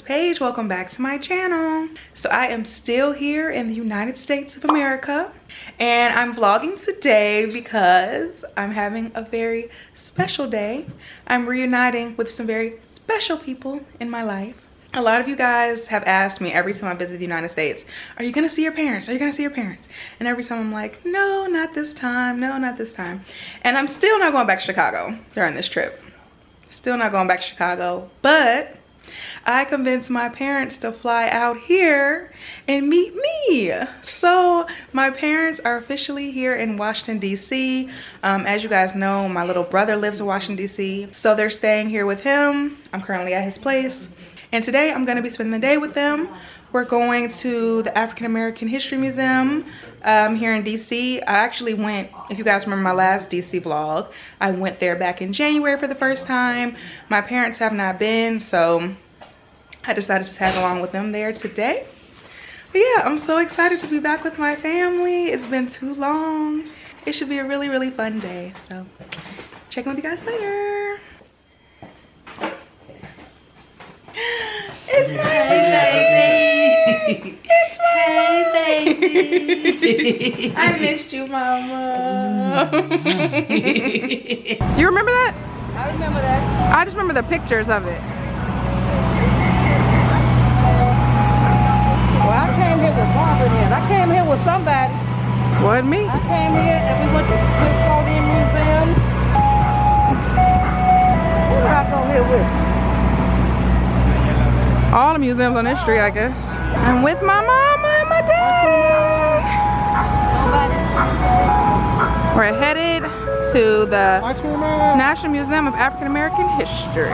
Paige. Welcome back to my channel. So I am still here in the United States of America and I'm vlogging today because I'm having a very special day. I'm reuniting with some very special people in my life. A lot of you guys have asked me every time I visit the United States, are you gonna see your parents? Are you gonna see your parents? And every time I'm like, no, not this time. No, not this time. And I'm still not going back to Chicago during this trip. Still not going back to Chicago, but I convinced my parents to fly out here and meet me. So my parents are officially here in Washington, D.C. As you guys know, my little brother lives in Washington, D.C. So they're staying here with him. I'm currently at his place. And today I'm gonna be spending the day with them. We're going to the African American History Museum here in DC. I actually went, if you guys remember my last DC vlog, I went there back in January for the first time. My parents have not been, so I decided to tag along with them there today. But yeah, I'm so excited to be back with my family. It's been too long. It should be a really, really fun day. So check in with you guys later. It's my baby. It's my baby. I missed you, Mama. You remember that? I remember that. I just remember the pictures of it. Well, I came here with Barbara then. I came here with somebody. Wasn't me. I came here and we went to the Smithsonian Museum. Who did I go here with? All the museums on this street, I guess. I'm with my mama and my daddy. We're headed to the National Museum of African American History.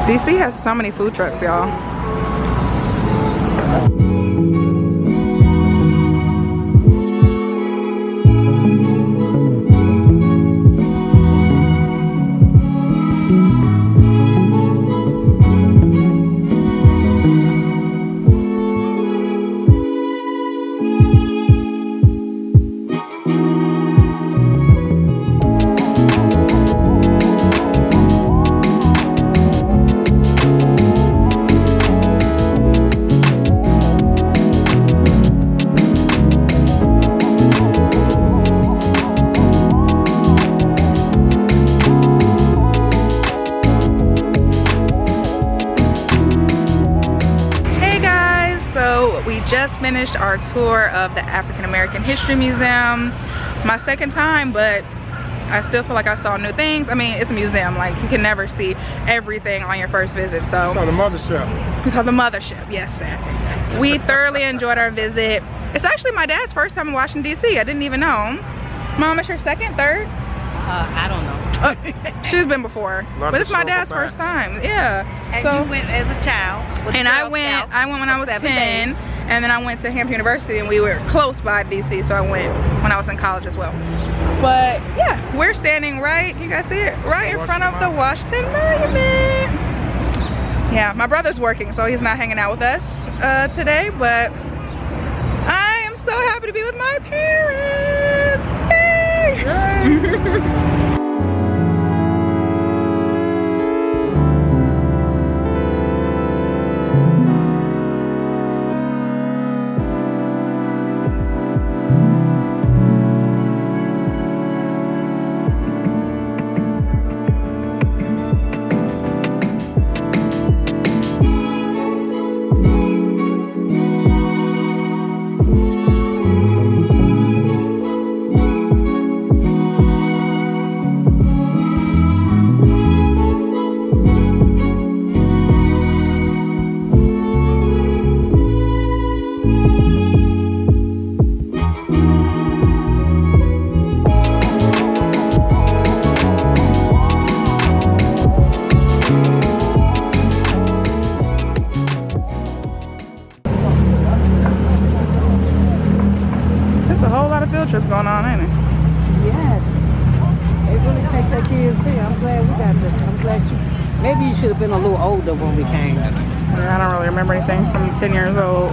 DC has so many food trucks, y'all. Just finished our tour of the African American History Museum. My second time, but I still feel like I saw new things. I mean, it's a museum, like you can never see everything on your first visit. So we saw the mothership. We saw the mothership, yes sir. We thoroughly enjoyed our visit. It's actually my dad's first time in Washington DC. I didn't even know. Mom, it's your second, third? I don't know. She's been before, but it's my dad's first time. Yeah. And so you went as a child. And I went when I was 10, and then I went to Hampton University, and we were close by DC, so I went when I was in college as well. But yeah, we're standing right, you guys see it, right in front of the Washington Monument. Yeah, my brother's working, so he's not hanging out with us today, but I am so happy to be with my parents. Yay! Yay. Trips going on, ain't it? Yes. They really take their kids here. I'm glad we got this. I'm glad you. Maybe you should have been a little older when we came. Yeah, I don't really remember anything from 10 years old.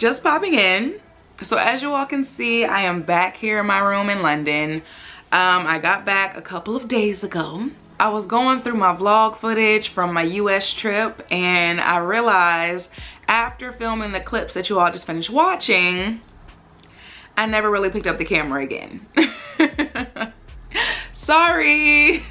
just popping in. So as you all can see, I am back here in my room in London. I got back a couple of days ago. I was going through my vlog footage from my US trip, and I realized after filming the clips that you all just finished watching, I never really picked up the camera again. Sorry.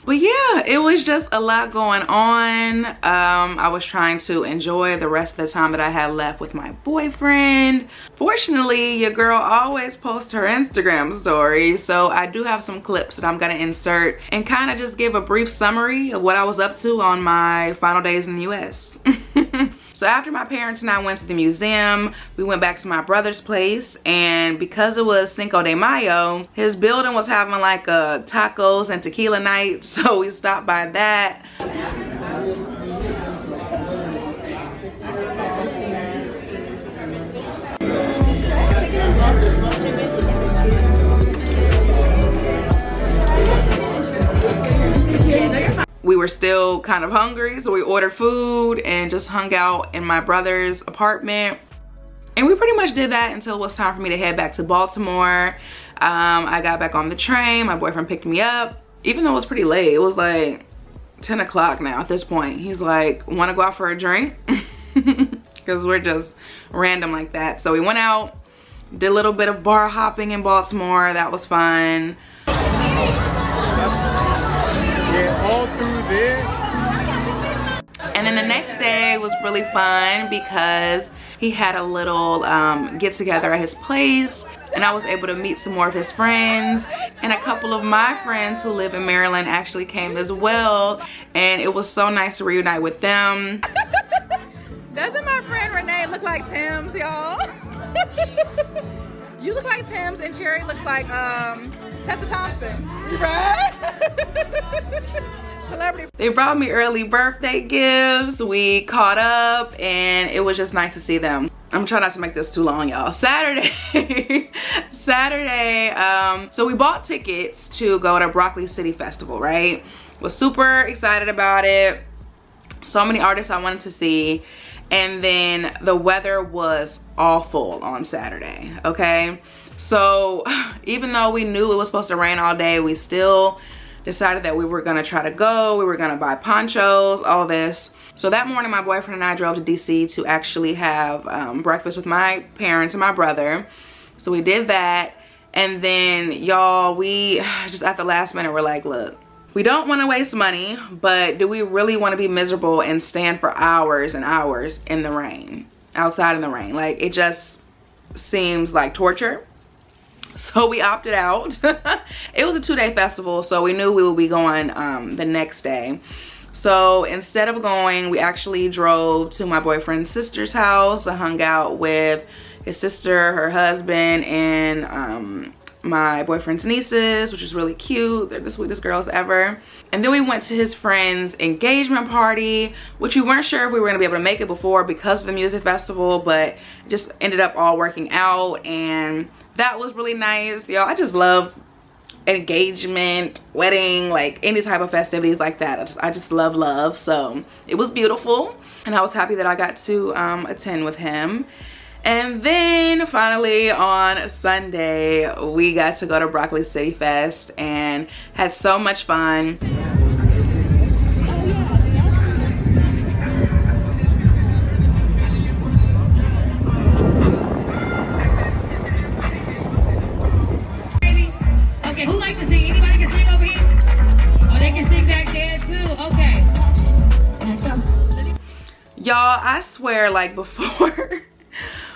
But yeah, it was just a lot going on. I was trying to enjoy the rest of the time that I had left with my boyfriend. Fortunately, your girl always posts her Instagram story, so I do have some clips that I'm gonna insert and kind of just give a brief summary of what I was up to on my final days in the US. So after my parents and I went to the museum, we went back to my brother's place, and because it was Cinco de Mayo, his building was having like a tacos and tequila night, so we stopped by that. We were still kind of hungry, so we ordered food and just hung out in my brother's apartment. And we pretty much did that until it was time for me to head back to Baltimore. I got back on the train, my boyfriend picked me up. Even though it was pretty late, it was like 10 o'clock now at this point. He's like, wanna go out for a drink? Because we're just random like that. So we went out, did a little bit of bar hopping in Baltimore. That was fun. Yeah, all through there. And then the next day was really fun because he had a little get together at his place, and I was able to meet some more of his friends, and a couple of my friends who live in Maryland actually came as well, and it was so nice to reunite with them. Doesn't my friend Renee look like Tim's, y'all? You look like Tim's, and Cherry looks like Tessa Thompson, right? Celebrity. They brought me early birthday gifts. We caught up, and it was just nice to see them. I'm trying not to make this too long, y'all. Saturday, so we bought tickets to go to Broccoli City Festival, right? Was super excited about it. So many artists I wanted to see. And then the weather was awful on Saturday, okay? So even though we knew it was supposed to rain all day, we still decided that we were gonna try to go. We were gonna buy ponchos, all this. So that morning, my boyfriend and I drove to DC to actually have breakfast with my parents and my brother. So we did that. And then y'all, we just at the last minute, we're like, look, we don't want to waste money, but do we really want to be miserable and stand for hours and hours in the rain, outside in the rain? Like, it just seems like torture. So we opted out. It was a 2-day festival, so we knew we would be going the next day. So instead of going, we actually drove to my boyfriend's sister's house. I hung out with his sister, her husband, and my boyfriend's nieces, which is really cute. They're the sweetest girls ever. And then we went to his friend's engagement party, which we weren't sure if we were gonna be able to make it before because of the music festival, but it just ended up all working out, and that was really nice. Y'all, I just love engagement, wedding, like any type of festivities like that. I just love. So it was beautiful, and I was happy that I got to attend with him. And then finally on Sunday, we got to go to Broccoli City Fest and had so much fun. Okay, who likes to sing? Anybody can sing over here? Oh, they can sing back there too. Okay. Y'all, I swear, like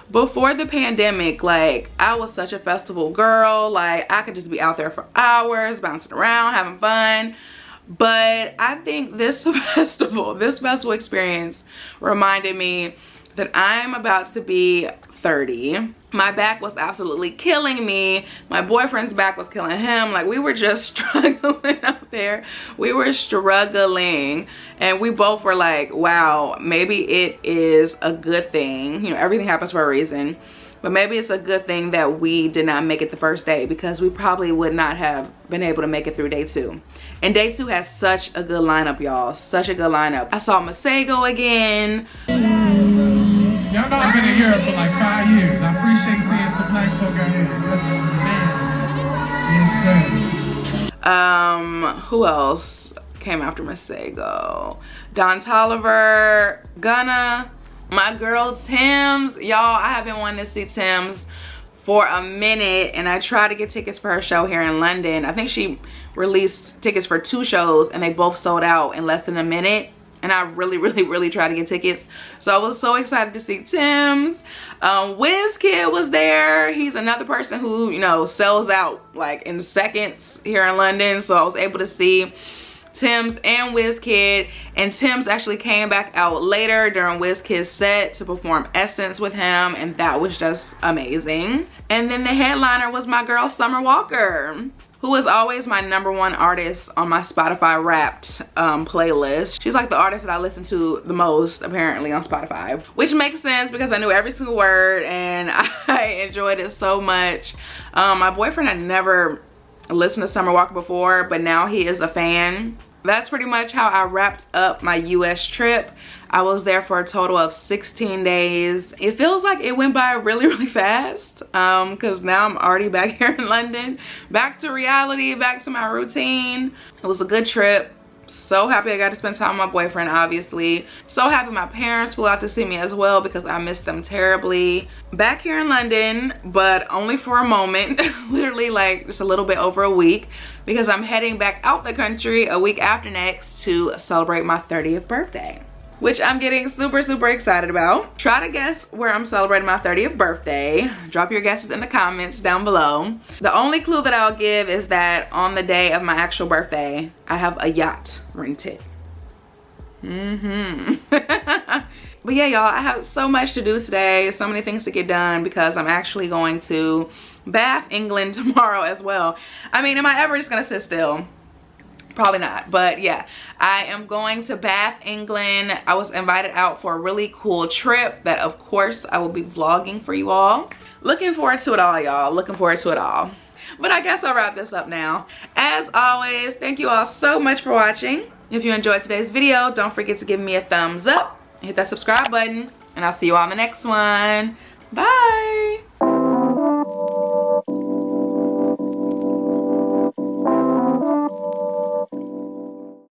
before the pandemic, like I was such a festival girl. Like I could just be out there for hours, bouncing around, having fun. But I think this festival experience reminded me that I'm about to be 30. My back was absolutely killing me. My boyfriend's back was killing him. Like we were just struggling out there. We were struggling, and we both were like, wow, maybe it is a good thing. You know, everything happens for a reason. But maybe it's a good thing that we did not make it the first day, because we probably would not have been able to make it through day 2. And day 2 has such a good lineup, y'all. Such a good lineup. I saw Masego again. Y'all know I've been in Europe for like 5 years. I appreciate seeing some black folk out here. That's man. Yes, sir. Who else came after Masego? Don Tolliver, Gunna, my girl Tim's. Y'all, I have been wanting to see Tim's for a minute, and I tried to get tickets for her show here in London. I think she released tickets for 2 shows and they both sold out in less than a minute. And I really tried to get tickets. So I was so excited to see Tim's. Wizkid was there. He's another person who, you know, sells out like in seconds here in London. So I was able to see Tim's and Wizkid. And Tim's actually came back out later during Wizkid's set to perform Essence with him. And that was just amazing. And then the headliner was my girl Summer Walker, who is always my #1 artist on my Spotify Wrapped playlist. She's like the artist that I listen to the most apparently on Spotify, which makes sense because I knew every single word and I enjoyed it so much. My boyfriend had never listened to Summer Walker before, but now he is a fan. That's pretty much how I wrapped up my US trip. I was there for a total of 16 days. It feels like it went by really fast because now I'm already back here in London. Back to reality, back to my routine. It was a good trip. So happy I got to spend time with my boyfriend, obviously. So happy my parents flew out to see me as well because I missed them terribly. Back here in London, but only for a moment. Literally like just a little bit over a week, because I'm heading back out the country a week after next to celebrate my 30th birthday, which I'm getting super excited about. Try to guess where I'm celebrating my 30th birthday. Drop your guesses in the comments down below. The only clue that I'll give is that on the day of my actual birthday, I have a yacht rented. But yeah, y'all, I have so much to do today, so many things to get done, because I'm actually going to Bath, England tomorrow as well. I mean, am I ever just gonna sit still? Probably not, but yeah, I am going to Bath, England. I was invited out for a really cool trip that of course I will be vlogging for you all. Looking forward to it all, y'all. Looking forward to it all. But I guess I'll wrap this up now. As always, thank you all so much for watching. If you enjoyed today's video, don't forget to give me a thumbs up, hit that subscribe button, and I'll see you all in the next one. Bye.